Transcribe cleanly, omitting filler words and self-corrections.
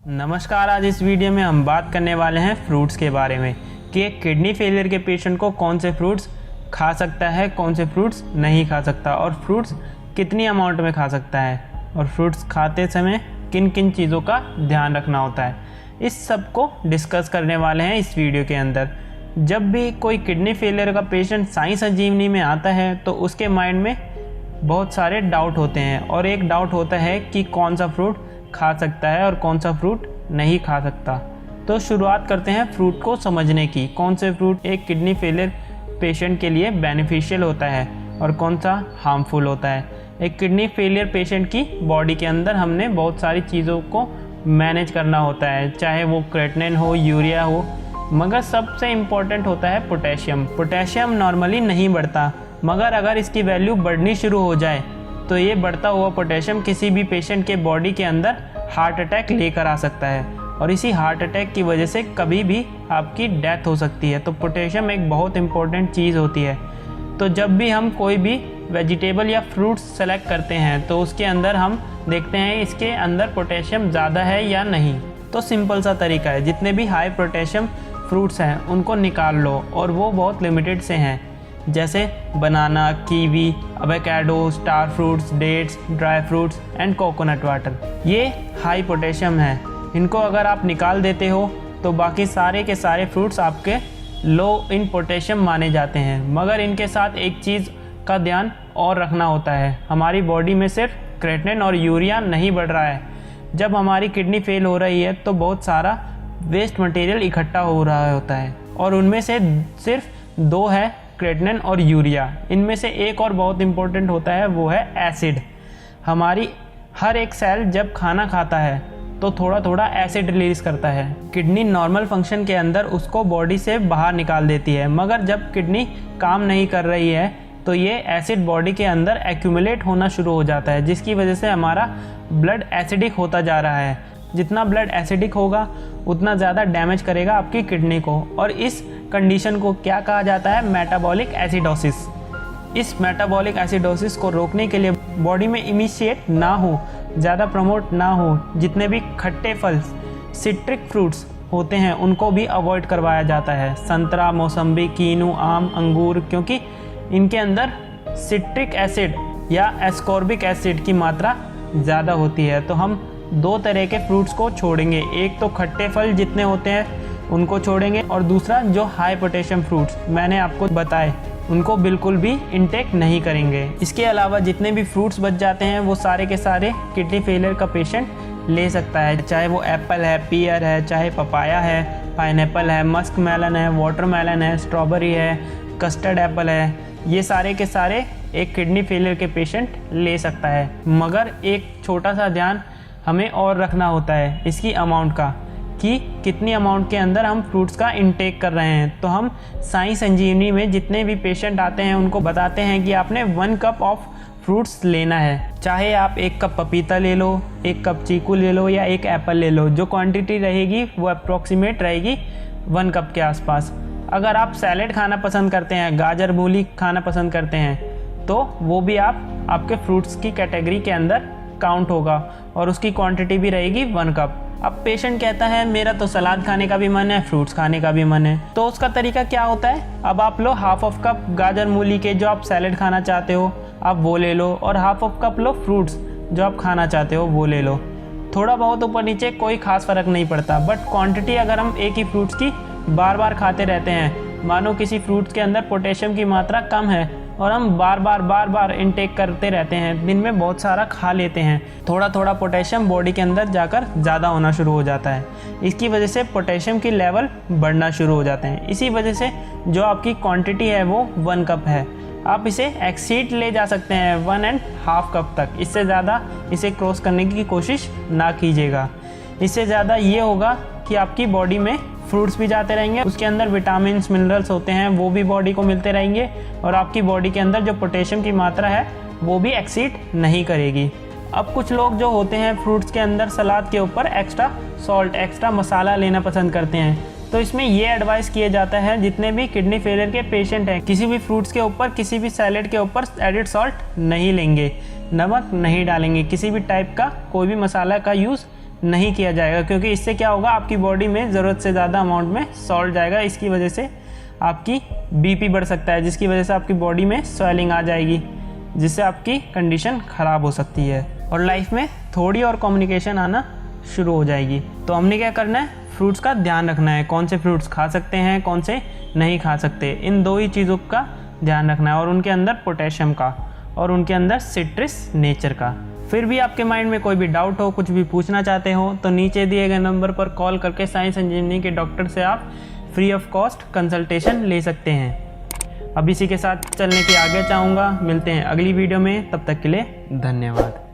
नमस्कार। आज इस वीडियो में हम बात करने वाले हैं फ्रूट्स के बारे में कि एक किडनी फेलियर के पेशेंट को कौन से फ्रूट्स खा सकता है, कौन से फ्रूट्स नहीं खा सकता और फ्रूट्स कितनी अमाउंट में खा सकता है और फ्रूट्स खाते समय किन किन चीज़ों का ध्यान रखना होता है। इस सब को डिस्कस करने वाले हैं इस वीडियो के अंदर। जब भी कोई किडनी फेलियर का पेशेंट साई संजीवनी में आता है तो उसके माइंड में बहुत सारे डाउट होते हैं और एक डाउट होता है कि कौन सा फ्रूट खा सकता है और कौन सा फ्रूट नहीं खा सकता। तो शुरुआत करते हैं फ्रूट को समझने की, कौन से फ्रूट एक किडनी फेलियर पेशेंट के लिए बेनिफिशियल होता है और कौन सा हार्मफुल होता है। एक किडनी फेलियर पेशेंट की बॉडी के अंदर हमने बहुत सारी चीज़ों को मैनेज करना होता है, चाहे वो क्रेटिनिन हो, यूरिया हो, मगर सबसे इम्पॉर्टेंट होता है पोटेशियम। पोटेशियम नॉर्मली नहीं बढ़ता, मगर अगर इसकी वैल्यू बढ़नी शुरू हो जाए तो ये बढ़ता हुआ पोटेशियम किसी भी पेशेंट के बॉडी के अंदर हार्ट अटैक लेकर आ सकता है और इसी हार्ट अटैक की वजह से कभी भी आपकी डेथ हो सकती है। तो पोटेशियम एक बहुत इंपॉर्टेंट चीज़ होती है। तो जब भी हम कोई भी वेजिटेबल या फ्रूट्स सेलेक्ट करते हैं तो उसके अंदर हम देखते हैं इसके अंदर पोटेशियम ज़्यादा है या नहीं। तो सिंपल सा तरीका है, जितने भी हाई पोटेशियम फ्रूट्स हैं उनको निकाल लो और वो बहुत लिमिटेड से हैं, जैसे banana, kiwi, avocado, star fruits, dates, dry fruits and coconut water. ये हाई पोटेशियम है। इनको अगर आप निकाल देते हो तो बाकी सारे के सारे फ्रूट्स आपके लो इन पोटेशियम माने जाते हैं। मगर इनके साथ एक चीज़ का ध्यान और रखना होता है, हमारी बॉडी में सिर्फ क्रेटिनिन और यूरिया नहीं बढ़ रहा है। जब हमारी किडनी फेल हो रही है तो बहुत सारा वेस्ट मटेरियल इकट्ठा हो रहा होता है और उनमें से सिर्फ दो है, क्रेटिनिन और यूरिया। इनमें से एक और बहुत इंपॉर्टेंट होता है, वो है एसिड। हमारी हर एक सेल जब खाना खाता है तो थोड़ा थोड़ा एसिड रिलीज करता है। किडनी नॉर्मल फंक्शन के अंदर उसको बॉडी से बाहर निकाल देती है, मगर जब किडनी काम नहीं कर रही है तो ये एसिड बॉडी के अंदर एक्यूमुलेट होना शुरू हो जाता है, जिसकी वजह से हमारा ब्लड एसिडिक होता जा रहा है। जितना ब्लड एसिडिक होगा उतना ज़्यादा डैमेज करेगा आपकी किडनी को और इस कंडीशन को क्या कहा जाता है, मेटाबॉलिक एसिडोसिस। इस मेटाबॉलिक एसिडोसिस को रोकने के लिए बॉडी में इनिशिएट ना हो, ज़्यादा प्रमोट ना हो, जितने भी खट्टे फल, सिट्रिक फ्रूट्स होते हैं उनको भी अवॉइड करवाया जाता है। संतरा, मौसम्बी, कीनू, आम, अंगूर, क्योंकि इनके अंदर सिट्रिक एसिड या एस्कॉर्बिक एसिड की मात्रा ज़्यादा होती है। तो हम दो तरह के फ्रूट्स को छोड़ेंगे, एक तो खट्टे फल जितने होते हैं उनको छोड़ेंगे और दूसरा जो हाई पोटेशियम फ्रूट्स मैंने आपको बताए उनको बिल्कुल भी इंटेक नहीं करेंगे। इसके अलावा जितने भी फ्रूट्स बच जाते हैं वो सारे के सारे किडनी फेलियर का पेशेंट ले सकता है, चाहे वो एप्पल है, पियर है, चाहे पपाया है, पाइनएप्पल है, मस्क मेलन है, वाटरमेलन है, स्ट्रॉबेरी है, कस्टर्ड एप्पल है, ये सारे के सारे एक किडनी फेलियर के पेशेंट ले सकता है। मगर एक छोटा सा ध्यान हमें और रखना होता है इसकी अमाउंट का, कि कितनी अमाउंट के अंदर हम फ्रूट्स का इंटेक कर रहे हैं। तो हम साई संजीवनी में जितने भी पेशेंट आते हैं उनको बताते हैं कि आपने 1 कप ऑफ फ्रूट्स लेना है, चाहे आप 1 कप पपीता ले लो, 1 कप चीकू ले लो या 1 एप्पल ले लो। जो क्वांटिटी रहेगी वो अप्रॉक्सीमेट रहेगी 1 कप के आसपास। अगर आप सैलेड खाना पसंद करते हैं, गाजर मूली खाना पसंद करते हैं तो वो भी आपके फ्रूट्स की कैटेगरी के अंदर काउंट होगा और उसकी क्वांटिटी भी रहेगी 1 कप। अब पेशेंट कहता है मेरा तो सलाद खाने का भी मन है, फ्रूट्स खाने का भी मन है, तो उसका तरीका क्या होता है, अब आप लो हाफ ऑफ कप गाजर मूली के जो आप सैलेड खाना चाहते हो आप वो ले लो और half of cup low fruits जो आप खाना चाहते हो वो ले लो। थोड़ा बहुत ऊपर नीचे कोई खास फ़र्क नहीं पड़ता, बट क्वांटिटी अगर हम एक ही फ्रूट्स की बार बार खाते रहते हैं, मानो किसी फ्रूट्स के अंदर पोटेशियम की मात्रा कम है और हम बार बार इनटेक करते रहते हैं, दिन में बहुत सारा खा लेते हैं, थोड़ा थोड़ा पोटेशियम बॉडी के अंदर जाकर ज़्यादा होना शुरू हो जाता है। इसकी वजह से पोटेशियम की लेवल बढ़ना शुरू हो जाते हैं। इसी वजह से जो आपकी क्वांटिटी है वो 1 कप है, आप इसे एक्सीड ले जा सकते हैं 1.5 कप तक। इससे ज़्यादा इसे क्रॉस करने की कोशिश ना कीजिएगा। इससे ज़्यादा ये होगा कि आपकी बॉडी में फ्रूट्स भी जाते रहेंगे, उसके अंदर विटामिन मिनरल्स होते हैं वो भी बॉडी को मिलते रहेंगे और आपकी बॉडी के अंदर जो पोटेशियम की मात्रा है वो भी एक्सीड नहीं करेगी। अब कुछ लोग जो होते हैं फ्रूट्स के अंदर सलाद के ऊपर एक्स्ट्रा सॉल्ट, एक्स्ट्रा मसाला लेना पसंद करते हैं, तो इसमें ये एडवाइस किया जाता है जितने भी किडनी फेलियर के पेशेंट हैं किसी भी फ्रूट्स के ऊपर, किसी भी सैलेड के ऊपर एडिड सॉल्ट नहीं लेंगे, नमक नहीं डालेंगे, किसी भी टाइप का कोई भी मसाला का यूज़ नहीं किया जाएगा, क्योंकि इससे क्या होगा, आपकी बॉडी में ज़रूरत से ज़्यादा अमाउंट में सॉल्ट जाएगा। इसकी वजह से आपकी बीपी बढ़ सकता है, जिसकी वजह से आपकी बॉडी में स्वेलिंग आ जाएगी, जिससे आपकी कंडीशन ख़राब हो सकती है और लाइफ में थोड़ी और कम्युनिकेशन आना शुरू हो जाएगी। तो हमने क्या करना है, फ्रूट्स का ध्यान रखना है, कौन से फ्रूट्स खा सकते हैं, कौन से नहीं खा सकते। इन 2 ही चीज़ों का ध्यान रखना है, और उनके अंदर पोटेशियम का और उनके अंदर सिट्रस नेचर का। फिर भी आपके माइंड में कोई भी डाउट हो, कुछ भी पूछना चाहते हो, तो नीचे दिए गए नंबर पर कॉल करके साइंस इंजीनियरिंग के डॉक्टर से आप फ्री ऑफ कॉस्ट कंसल्टेशन ले सकते हैं। अब इसी के साथ चलने की आगे चाहूँगा। मिलते हैं अगली वीडियो में, तब तक के लिए धन्यवाद।